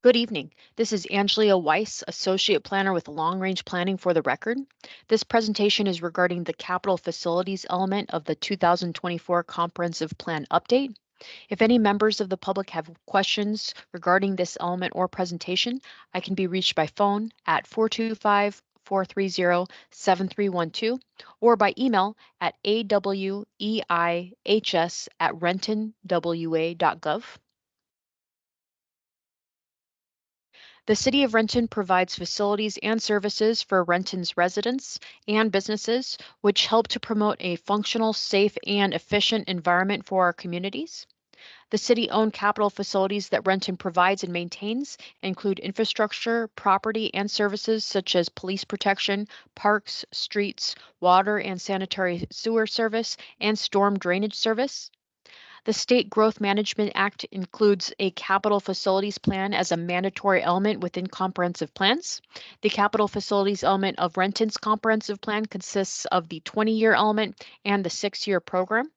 Good evening. This is Angelia Weiss, Associate Planner with Long Range Planning for the Record. This presentation is regarding the capital facilities element of the 2024 Comprehensive Plan Update. If any members of the public have questions regarding this element or presentation, I can be reached by phone at 425-430-7312 or by email at aweihs@rentonwa.gov. The City of Renton provides facilities and services for Renton's residents and businesses, which help to promote a functional, safe, and efficient environment for our communities. The city-owned capital facilities that Renton provides and maintains include infrastructure, property, and services such as police protection, parks, streets, water and sanitary sewer service, and storm drainage service. The State Growth Management Act includes a capital facilities plan as a mandatory element within comprehensive plans. The capital facilities element of Renton's comprehensive plan consists of the 20-year element and the 6-year program.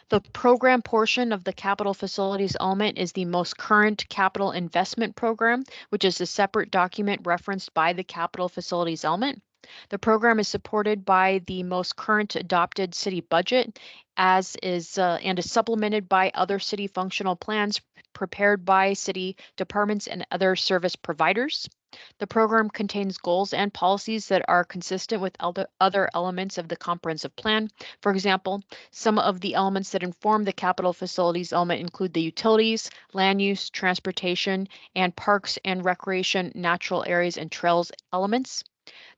The program portion of the capital facilities element is the most current capital investment program, which is a separate document referenced by the capital facilities element. The program is supported by the most current adopted city budget and is supplemented by other city functional plans prepared by city departments and other service providers. The program contains goals and policies that are consistent with other elements of the comprehensive plan. For example, some of the elements that inform the capital facilities element include the utilities, land use, transportation, and parks and recreation, natural areas, and trails elements.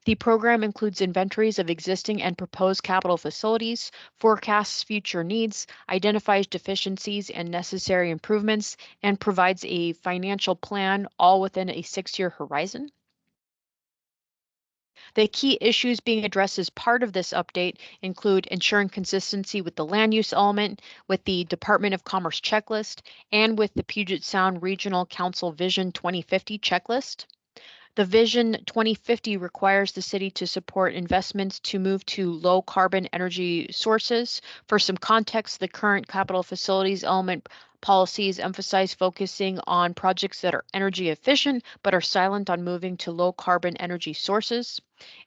The program includes inventories of existing and proposed capital facilities, forecasts future needs, identifies deficiencies and necessary improvements, and provides a financial plan, all within a 6-year horizon. The key issues being addressed as part of this update include ensuring consistency with the land use element, with the Department of Commerce checklist, and with the Puget Sound Regional Council Vision 2050 checklist. The Vision 2050 requires the city to support investments to move to low carbon energy sources. For some context, the current capital facilities element policies emphasize focusing on projects that are energy efficient but are silent on moving to low carbon energy sources.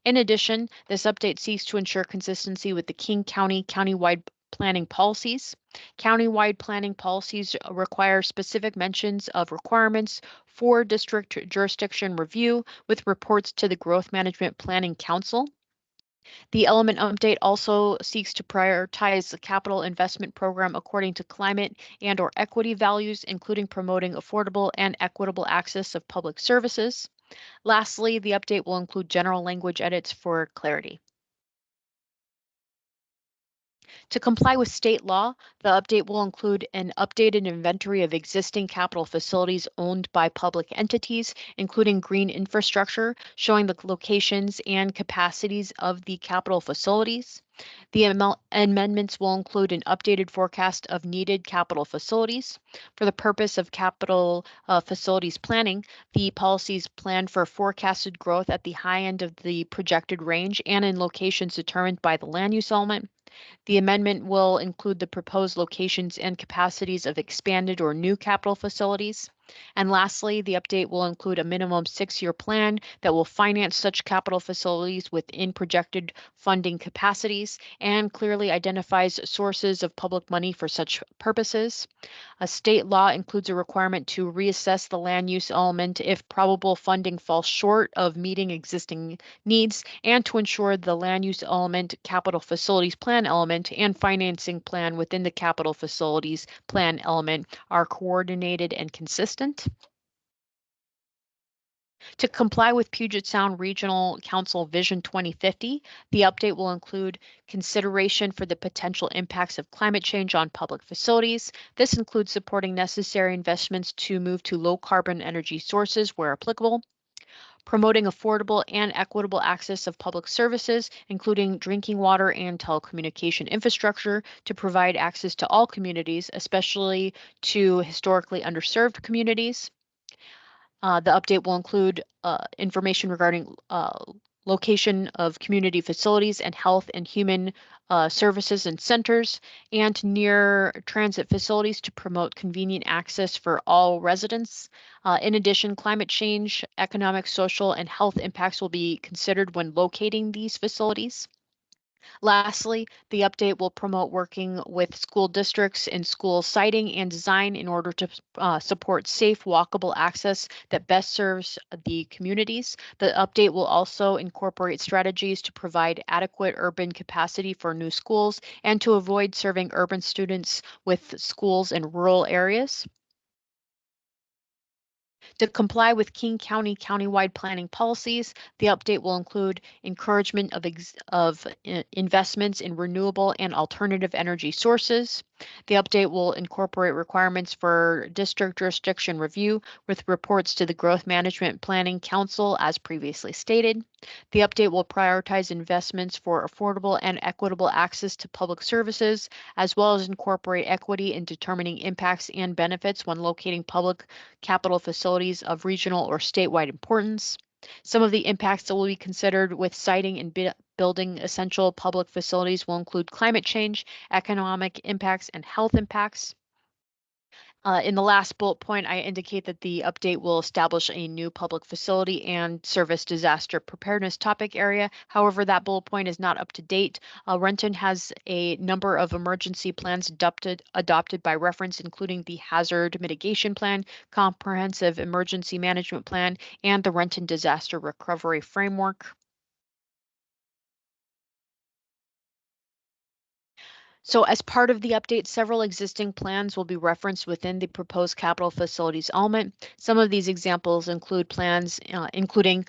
In addition, this update seeks to ensure consistency with the King County countywide planning policies. Countywide planning policies require specific mentions of requirements for district jurisdiction review with reports to the Growth Management Planning Council. The element update also seeks to prioritize the capital investment program according to climate and/or equity values, including promoting affordable and equitable access of public services. Lastly, the update will include general language edits for clarity. To comply with state law, the update will include an updated inventory of existing capital facilities owned by public entities, including green infrastructure, showing the locations and capacities of the capital facilities. The amendments will include an updated forecast of needed capital facilities. For the purpose of capital facilities planning, the policies plan for forecasted growth at the high end of the projected range and in locations determined by the land use element. The amendment will include the proposed locations and capacities of expanded or new capital facilities. And lastly, the update will include a minimum 6-year plan that will finance such capital facilities within projected funding capacities and clearly identifies sources of public money for such purposes. A state law includes a requirement to reassess the land use element if probable funding falls short of meeting existing needs and to ensure the land use element, capital facilities plan element, and financing plan within the capital facilities plan element are coordinated and consistent. To comply with Puget Sound Regional Council Vision 2050, the update will include consideration for the potential impacts of climate change on public facilities. This includes supporting necessary investments to move to low carbon energy sources where applicable, promoting affordable and equitable access of public services, including drinking water and telecommunication infrastructure to provide access to all communities, especially to historically underserved communities. The update will include information regarding location of community facilities and health and human services and centers, and near transit facilities to promote convenient access for all residents. In addition, climate change, economic, social, and health impacts will be considered when locating these facilities. Lastly, the update will promote working with school districts in school siting and design in order to support safe, walkable access that best serves the communities. The update will also incorporate strategies to provide adequate urban capacity for new schools and to avoid serving urban students with schools in rural areas. To comply with King County countywide planning policies, the update will include encouragement of investments in renewable and alternative energy sources. The update will incorporate requirements for district jurisdiction review with reports to the Growth Management Planning Council as previously stated. The update will prioritize investments for affordable and equitable access to public services, as well as incorporate equity in determining impacts and benefits when locating public capital facilities of regional or statewide importance. Some of the impacts that will be considered with siting and building essential public facilities will include climate change, economic impacts, and health impacts. In the last bullet point, I indicate that the update will establish a new public facility and service disaster preparedness topic area. However, that bullet point is not up to date. Renton has a number of emergency plans adopted by reference, including the Hazard Mitigation Plan, Comprehensive Emergency Management Plan, and the Renton Disaster Recovery Framework. So as part of the update, several existing plans will be referenced within the proposed capital facilities element. Some of these examples include plans including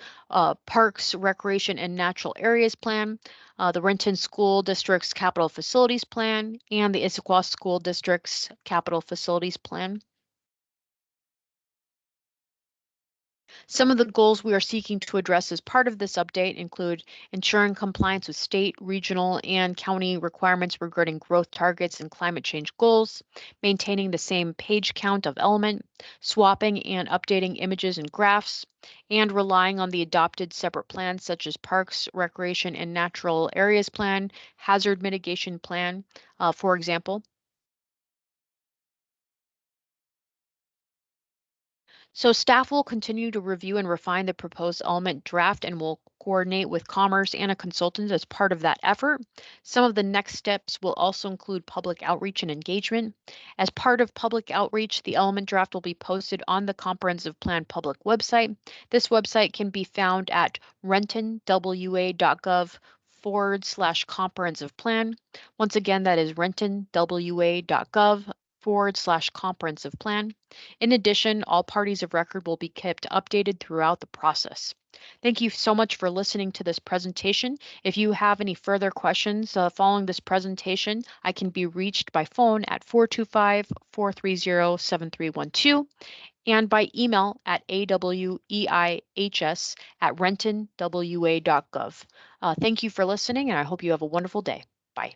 Parks, Recreation, and Natural Areas Plan, the Renton School District's Capital Facilities Plan, and the Issaquah School District's Capital Facilities Plan. Some of the goals we are seeking to address as part of this update include ensuring compliance with state, regional, and county requirements regarding growth targets and climate change goals, maintaining the same page count of element, swapping and updating images and graphs, and relying on the adopted separate plans such as Parks, Recreation, and Natural Areas Plan, Hazard Mitigation Plan, for example. So staff will continue to review and refine the proposed element draft and will coordinate with Commerce and a consultant as part of that effort. Some of the next steps will also include public outreach and engagement. As part of public outreach, the element draft will be posted on the Comprehensive Plan public website. This website can be found at rentonwa.gov/comprehensive plan. Once again, that is rentonwa.gov/comprehensive plan. In addition, all parties of record will be kept updated throughout the process. Thank you so much for listening to this presentation. If you have any further questions following this presentation, I can be reached by phone at 425-430-7312 and by email at aweihs@rentonwa.gov. Thank you for listening, and I hope you have a wonderful day. Bye.